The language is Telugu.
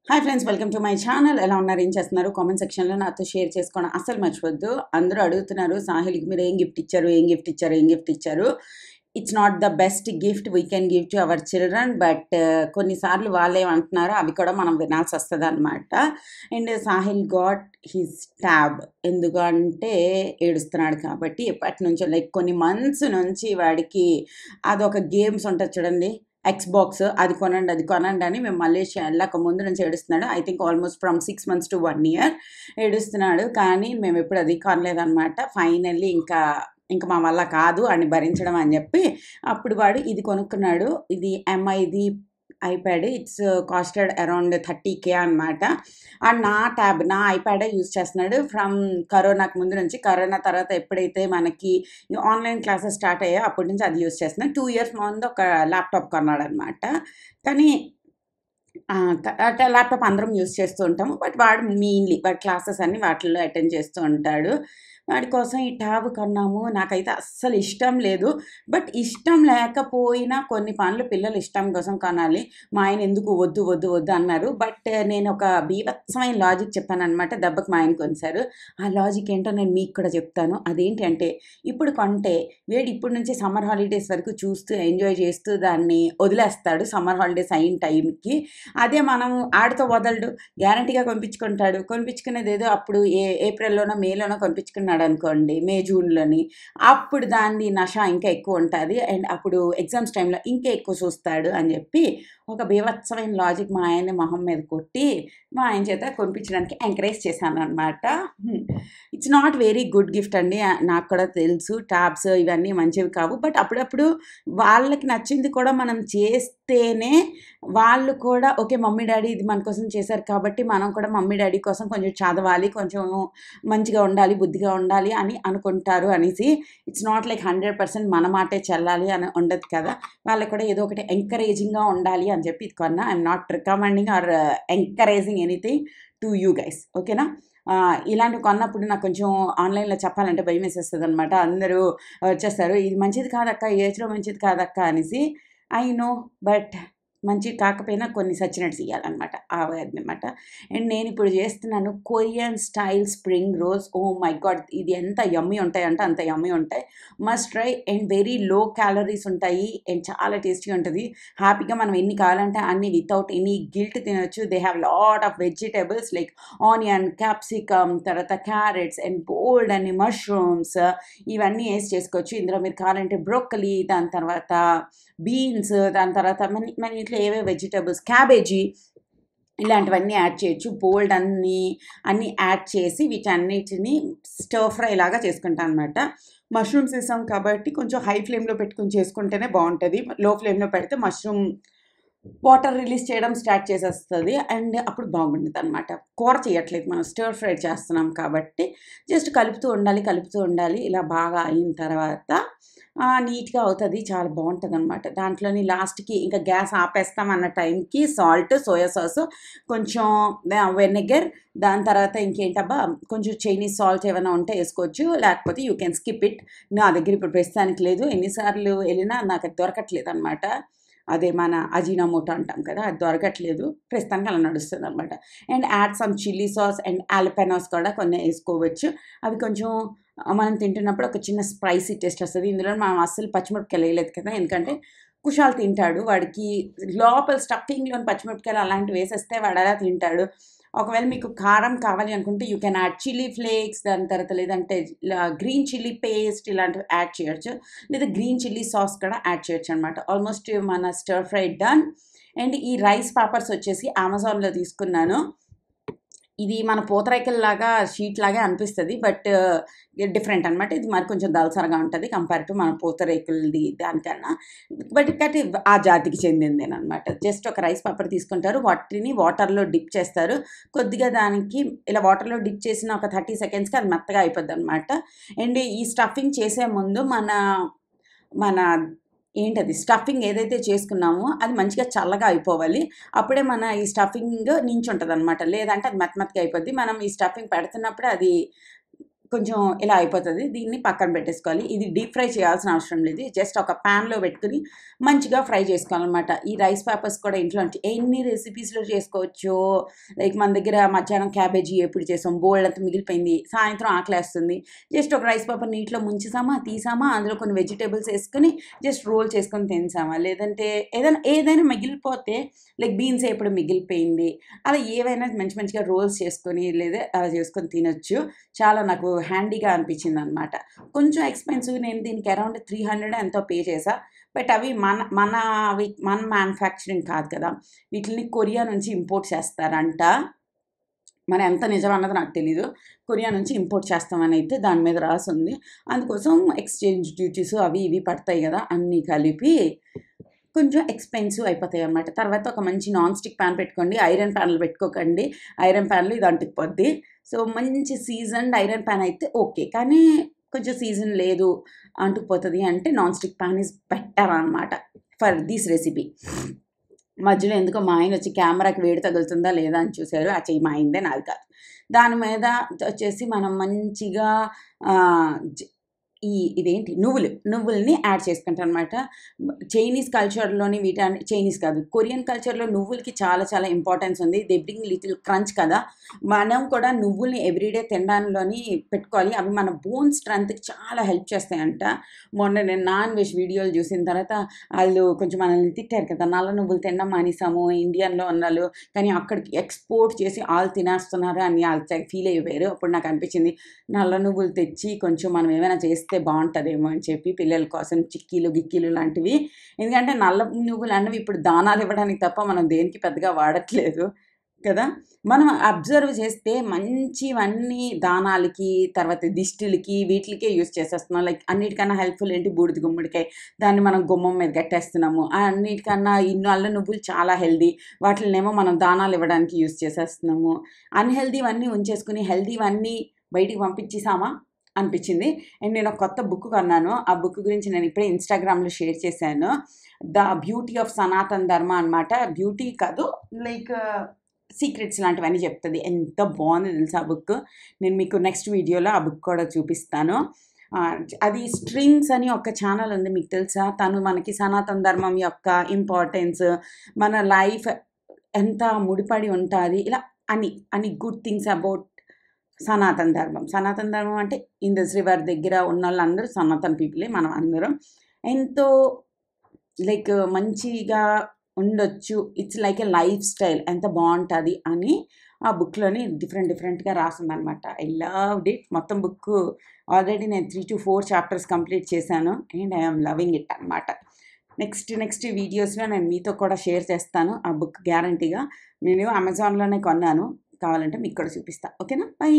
Hi friends, welcome to my channel. ఎలా ఉన్నారు, ఏం చేస్తున్నారు? కామెంట్ సెక్షన్లో నాతో షేర్ చేసుకోవడం అస్సలు మర్చిపోద్దు. అందరూ అడుగుతున్నారు, సాహిల్కి మీరు ఏం గిఫ్ట్ ఇచ్చారు, ఏం గిఫ్ట్ ఇచ్చారు, ఏం గిఫ్ట్ ఇచ్చారు. It's not the best gift we can give to our children, but కొన్నిసార్లు వాళ్ళు ఏమంటున్నారో అవి కూడా మనం వినాల్సి వస్తుంది అనమాట. And Sahil got his tab. ఎందుకంటే ఏడుస్తున్నాడు కాబట్టి. ఎప్పటి నుంచో లైక్ కొన్ని మంత్స్ నుంచి వాడికి అదొక గేమ్స్ ఉంటుంది చూడండి, ఎక్స్బాక్స్, అది కొనండి అని మేము మలేషియా వెళ్ళక ముందు నుంచి ఏడుస్తున్నాడు. I think almost from 6 months to 1 year ఏడుస్తున్నాడు. కానీ మేము ఎప్పుడు అది కొనలేదన్నమాట. ఫైనల్లీ ఇంకా మా వల్ల కాదు అని భరించడం అని చెప్పి అప్పుడు వాడు ఇది కొనుక్కున్నాడు. ఇది ఎంఐది iPad. It's costed around 30K అనమాట. అండ్ నా ఐప్యాడే యూజ్ చేస్తున్నాడు ఫ్రమ్ కరోనాకు ముందు నుంచి. కరోనా తర్వాత ఎప్పుడైతే మనకి ఆన్లైన్ క్లాసెస్ స్టార్ట్ అయ్యాయో అప్పటి నుంచి అది యూజ్ చేస్తున్నాడు. 2 years ముందు ఒక ల్యాప్టాప్ కొన్నాడు అనమాట. కానీ ల్యాప్టాప్ అందరం యూజ్ చేస్తూ ఉంటాము, బట్ వాడు మెయిన్లీ వాడి క్లాసెస్ అన్ని వాటిల్లో అటెండ్ చేస్తూ ఉంటాడు. వాడి కోసం ఈ ట్యాబ్ కొన్నాము. నాకైతే అస్సలు ఇష్టం లేదు, బట్ ఇష్టం లేకపోయినా కొన్ని పనులు పిల్లలు ఇష్టం కోసం కొనాలి. మా ఆయన ఎందుకు వద్దు వద్దు వద్దు అన్నారు, బట్ నేను ఒక బీభత్సమైన లాజిక్ చెప్పాను అనమాట. దెబ్బకి మా ఆయన కొనిసారు. ఆ లాజిక్ ఏంటో నేను మీకు కూడా చెప్తాను. అదేంటి అంటే, ఇప్పుడు కొంటే వీడు ఇప్పటి నుంచి సమ్మర్ హాలిడేస్ వరకు చూస్తూ ఎంజాయ్ చేస్తూ దాన్ని వదిలేస్తాడు సమ్మర్ హాలిడేస్ అయిన టైంకి. అదే మనం ఆడితో వదలడు, గ్యారంటీగా కొనిపించుకుంటాడు. కొనిపించుకునేది ఏదో అప్పుడు ఏప్రిల్లోనో మేలోనో కొనిపించుకున్నాడు అనుకోండి, మే జూన్లోని, అప్పుడు దాన్ని నష ఇంకా ఎక్కువ ఉంటుంది. అండ్ అప్పుడు ఎగ్జామ్స్ టైంలో ఇంకా ఎక్కువ చూస్తాడు అని చెప్పి ఒక బీభత్సమైన లాజిక్ మా ఆయన మొహం మీద కొట్టి మా ఆయన చేత కొనిపించడానికి ఎంకరేజ్ చేశాను అనమాట. It's not very good gift అండి, నాకు కూడా తెలుసు. ట్యాబ్స్ ఇవన్నీ మంచివి కావు, బట్ అప్పుడప్పుడు వాళ్ళకి నచ్చింది కూడా మనం చేస్తేనే వాళ్ళు కూడా ఓకే, మమ్మీ డాడీ ఇది మన కోసం చేశారు కాబట్టి మనం కూడా మమ్మీ డాడీ కోసం కొంచెం చదవాలి, కొంచెం మంచిగా ఉండాలి, బుద్ధిగా ఉండాలి అని అనుకుంటారు అనేసి. ఇట్స్ నాట్ లైక్ 100% మన మాటే చెల్లాలి అని ఉండదు కదా. వాళ్ళకి కూడా ఏదో ఒకటి ఎంకరేజింగ్గా ఉండాలి అని చెప్పి ఇది కొన్నా. I'm not recommending or encouraging anything to you guys, ఓకేనా. ఇలాంటివి కొన్నప్పుడు నాకు కొంచెం ఆన్లైన్లో చెప్పాలంటే భయం వేసేస్తుంది అనమాట. అందరూ వచ్చేస్తారు, ఇది మంచిది కాదక్క, ఏజ్లో మంచిది కాదక్క అనేసి. ఐ నో, బట్ మంచిది కాకపోయినా కొన్ని సచ్చినట్టు చేయాలన్నమాట, అనమాట. అండ్ నేను ఇప్పుడు చేస్తున్నాను Korean style spring rolls. Oh my God, ఇది ఎంత యమ్మీ ఉంటాయంటే అంత యమ్మీ ఉంటాయి. Must try. And very low calories ఉంటాయి అండ్ చాలా టేస్టీగా ఉంటుంది. హ్యాపీగా మనం ఎన్ని కావాలంటే అన్ని వితౌట్ ఎనీ గిల్ట్ తినొచ్చు. They have lot of vegetables like onion, capsicum, తర్వాత క్యారెట్స్ అండ్ బోల్డ్ అన్ని మష్రూమ్స్, ఇవన్నీ వేసి చేసుకోవచ్చు. ఇందులో మీరు కావాలంటే బ్రోకలీ, దాని తర్వాత బీన్స్, దాని తర్వాత మన ఇంట్లో ఏవే వెజిటేబుల్స్, క్యాబేజీ, ఇలాంటివన్నీ యాడ్ చేయొచ్చు. బోల్డ్ అన్నీ యాడ్ చేసి వీటన్నిటిని స్టర్ ఫ్రై లాగా చేసుకుంటాను అనమాట. మష్రూమ్స్ వేసాం కాబట్టి కొంచెం హై ఫ్లేమ్లో పెట్టుకుని చేసుకుంటేనే బాగుంటుంది. లో ఫ్లేమ్లో పెడితే మష్రూమ్ వాటర్ రిలీజ్ చేయడం స్టార్ట్ చేసేస్తుంది అండ్ అప్పుడు బాగుంటుంది అనమాట. కూర చేయట్లేదు, మనం స్టర్ ఫ్రై చేస్తున్నాం కాబట్టి జస్ట్ కలుపుతూ ఉండాలి. ఇలా బాగా అయిన తర్వాత నీట్గా అవుతుంది, చాలా బాగుంటుంది అనమాట. దాంట్లోని లాస్ట్కి ఇంకా గ్యాస్ ఆపేస్తాం అన్న టైంకి సాల్ట్, సోయా సాస్, కొంచెం వెనిగర్, దాని తర్వాత ఇంకేంటబ్బా కొంచెం చైనీస్ సాల్ట్ ఏమైనా ఉంటే వేసుకోవచ్చు, లేకపోతే యూ కెన్ స్కిప్ ఇట్. నా దగ్గర ఇప్పుడు ప్రస్తుతానికి లేదు, ఎన్నిసార్లు వెళ్ళినా నాకు అది దొరకట్లేదు అనమాట. అదే మన అజీనామోటో అంటాం కదా, అది దొరకట్లేదు ప్రస్తుతానికి, అలా నడుస్తుంది అనమాట. And add some chilli sauce and jalapenos కూడా కొన్ని వేసుకోవచ్చు. అవి కొంచెం మనం తింటున్నప్పుడు ఒక చిన్న స్పైసీ టేస్ట్ వస్తుంది. ఇందులో మనం అస్సలు పచ్చిమిరపకాయలు వేయలేదు కదా, ఎందుకంటే కుషాల్ తింటాడు, వాడికి లోపల స్టఫింగ్లోని పచ్చిమిరపకాయలు అలాంటివి వేసేస్తే వాడు అలా తింటాడు. ఒకవేళ మీకు కారం కావాలి అనుకుంటే you can add chilli flakes, దాని తర్వాత లేదంటే గ్రీన్ చిల్లీ పేస్ట్ ఇలాంటివి యాడ్ చేయొచ్చు, లేదా గ్రీన్ చిల్లీ సాస్ కూడా యాడ్ చేయొచ్చు అనమాట. ఆల్మోస్ట్ మన స్టర్ ఫ్రై డన్. అండ్ ఈ రైస్ పేపర్స్ వచ్చేసి అమెజాన్లో తీసుకున్నాను. ఇది మన పూతరేకల్లాగా షీట్ లాగే అనిపిస్తుంది, బట్ డిఫరెంట్ అనమాట. ఇది మరి కొంచెం దళసరగా ఉంటుంది కంపేర్ టు మన పూతరేకులది దానికన్నా, బట్ ఇక్కడి ఆ జాతికి చెందిందేనమాట. జస్ట్ ఒక రైస్ పేపర్ తీసుకుంటారు, వాటిని వాటర్లో డిప్ చేస్తారు కొద్దిగా. దానికి ఇలా వాటర్లో డిప్ చేసిన ఒక 30 secondsకి అది మెత్తగా అయిపోద్ది అనమాట. అండ్ ఈ స్టఫింగ్ చేసే ముందు మన ఏంటది స్టఫింగ్ ఏదైతే చేసుకున్నామో అది మంచిగా చల్లగా అయిపోవాలి. అప్పుడే మన ఈ స్టఫింగ్ నించుంటుంది అనమాట, లేదంటే అది మెత్తగా అయిపోద్ది. మనం ఈ స్టఫింగ్ పెడుతున్నప్పుడు అది కొంచెం ఇలా అయిపోతుంది. దీన్ని పక్కన పెట్టేసుకోవాలి. ఇది డీప్ ఫ్రై చేయాల్సిన అవసరం లేదు. జస్ట్ ఒక ప్యాన్లో పెట్టుకుని మంచిగా ఫ్రై చేసుకోవాలన్నమాట. ఈ రైస్ పేపర్స్ కూడా ఇంట్లో ఎన్ని రెసిపీస్లో చేసుకోవచ్చు. లైక్ మన దగ్గర మధ్యాహ్నం క్యాబేజీ ఎప్పుడు చేసాం, బోల్డ్ అంతా మిగిలిపోయింది, సాయంత్రం ఆకలేస్తుంది, జస్ట్ ఒక రైస్ పేపర్ నీటిలో ముంచేసామా, తీసామా, అందులో కొన్ని వెజిటేబుల్స్ వేసుకుని జస్ట్ రోల్ చేసుకొని తినేసామా. లేదంటే ఏదైనా మిగిలిపోతే లైక్ బీన్స్ ఎప్పుడు మిగిలిపోయింది, అలా ఏవైనా మంచిగా రోల్స్ చేసుకొని లేదా అలా చేసుకొని తినొచ్చు. చాలా నాకు హ్యాండీగా అనిపించింది అనమాట. కొంచెం ఎక్స్పెన్సివ్, నేను దీనికి అరౌండ్ 300 ఎంతో పే చేసా. బట్ అవి మన మ్యానుఫ్యాక్చరింగ్ కాదు కదా, వీటిని కొరియా నుంచి ఇంపోర్ట్ చేస్తారంట. మన ఎంత నిజం అన్నది నాకు తెలీదు. కొరియా నుంచి ఇంపోర్ట్ చేస్తామని అయితే దాని మీద రాసి ఉంది. అందుకోసం ఎక్స్చేంజ్ డ్యూటీస్ అవి ఇవి పడతాయి కదా, అన్నీ కలిపి కొంచెం ఎక్స్పెన్సివ్ అయిపోతాయి అన్నమాట. తర్వాత ఒక మంచి నాన్ స్టిక్ ప్యాన్ పెట్టుకోండి. ఐరన్ ప్యాన్లు పెట్టుకోకండి. ఐరన్ ప్యాన్లు ఇది అంటుకుపోద్ది. సో మంచి సీజన్డ్ ఐరన్ ప్యాన్ అయితే ఓకే, కానీ కొంచెం సీజన్ లేదు అంటుకుపోతుంది అంటే non stick pan is better అనమాట ఫర్ దిస్ రెసిపీ. మధ్యలో ఎందుకో మా ఆయన వచ్చి కెమెరాకి వేడి తగులుతుందా లేదా అని చూశారు. ఆ చెయ్యి మా ఆయనదే, నాది కాదు. దాని మీద వచ్చేసి మనం మంచిగా ఇదేంటి నువ్వుల్ని యాడ్ చేసుకుంటాం అనమాట. చైనీస్ కల్చర్లోని చైనీస్ కాదు, కొరియన్ కల్చర్లో నువ్వులకి చాలా చాలా ఇంపార్టెన్స్ ఉంది. దే బ్రింగ్ లిటిల్ క్రంచ్ కదా. మనం కూడా నువ్వుల్ని ఎవ్రీడే తినడంలోని పెట్టుకోవాలి. అవి మన బోన్ స్ట్రెంత్కి చాలా హెల్ప్ చేస్తాయంట. మొన్న నేను నాన్ వెజ్ వీడియోలు చూసిన తర్వాత వాళ్ళు కొంచెం మనల్ని తిట్టారు కదా, నల్ల నువ్వులు తినడం మానేసాము ఇండియన్లో ఉన్నాళ్ళు, కానీ అక్కడికి ఎక్స్పోర్ట్ చేసి వాళ్ళు తినేస్తున్నారు అని వాళ్ళు ఫీల్ అయిపోయారు. అప్పుడు నాకు అనిపించింది, నల్ల నువ్వులు తెచ్చి కొంచెం మనం ఏమైనా చేస్తే బాగుంటుందేమో అని చెప్పి పిల్లల కోసం చిక్కీలు గిక్కీలు లాంటివి. ఎందుకంటే నల్ల నువ్వులు అన్నవి ఇప్పుడు దానాలు ఇవ్వడానికి తప్ప మనం దేనికి పెద్దగా వాడట్లేదు కదా. మనం అబ్జర్వ్ చేస్తే మంచివన్నీ దానాలకి, తర్వాత దిష్టిలకి, వీటికే యూజ్ చేసేస్తున్నాం. లైక్ అన్నిటికన్నా హెల్ప్ఫుల్ ఏంటి, బూడిద గుమ్మడికాయ, దాన్ని మనం గుమ్మం మీద కట్టేస్తున్నాము. అన్నిటికన్నా ఈ నల్ల నువ్వులు చాలా హెల్దీ, వాటినేమో మనం దానాలు ఇవ్వడానికి యూజ్ చేసేస్తున్నాము. అన్హెల్దీవన్నీ ఉంచేసుకుని హెల్దీవన్నీ బయటికి పంపించేసామా అనిపించింది. అండ్ నేను ఒక కొత్త బుక్ కొన్నాను. ఆ బుక్ గురించి నేను ఇప్పుడే ఇన్స్టాగ్రామ్లో షేర్ చేశాను. ద బ్యూటీ ఆఫ్ సనాతన్ ధర్మ అనమాట. బ్యూటీ కాదు, లైక్ సీక్రెట్స్ లాంటివన్నీ చెప్తుంది. ఎంత బాగుంది తెలుసా ఆ బుక్. నేను మీకు నెక్స్ట్ వీడియోలో ఆ బుక్ కూడా చూపిస్తాను. అది స్ట్రింగ్స్ అని ఒక ఛానల్ ఉంది, మీకు తెలుసా? తను మనకి సనాతన ధర్మం యొక్క ఇంపార్టెన్స్, మన లైఫ్ ఎంత ముడిపడి ఉంటుంది, ఇలా అని గుడ్ థింగ్స్ అబౌట్ సనాతన ధర్మం అంటే ఇండస్ రివర్ దగ్గర ఉన్న వాళ్ళందరూ సనాతన పీపులే. మనం అందరం ఎంతో లైక్ మంచిగా ఉండొచ్చు. It's like a lifestyle, ఎంత బాగుంటుంది అని ఆ బుక్లోని డిఫరెంట్గా రాసిందనమాట. I loved it. మొత్తం బుక్ ఆల్రెడీ నేను 3 to 4 చాప్టర్స్ కంప్లీట్ చేశాను అండ్ ఐఎమ్ లవింగ్ ఇట్ అనమాట. నెక్స్ట్ వీడియోస్లో నేను మీతో కూడా షేర్ చేస్తాను ఆ బుక్ గ్యారంటీగా. నేను అమెజాన్లోనే కొన్నాను, కావాలంటే మీకు కూడా చూపిస్తాను. ఓకేనా? బై.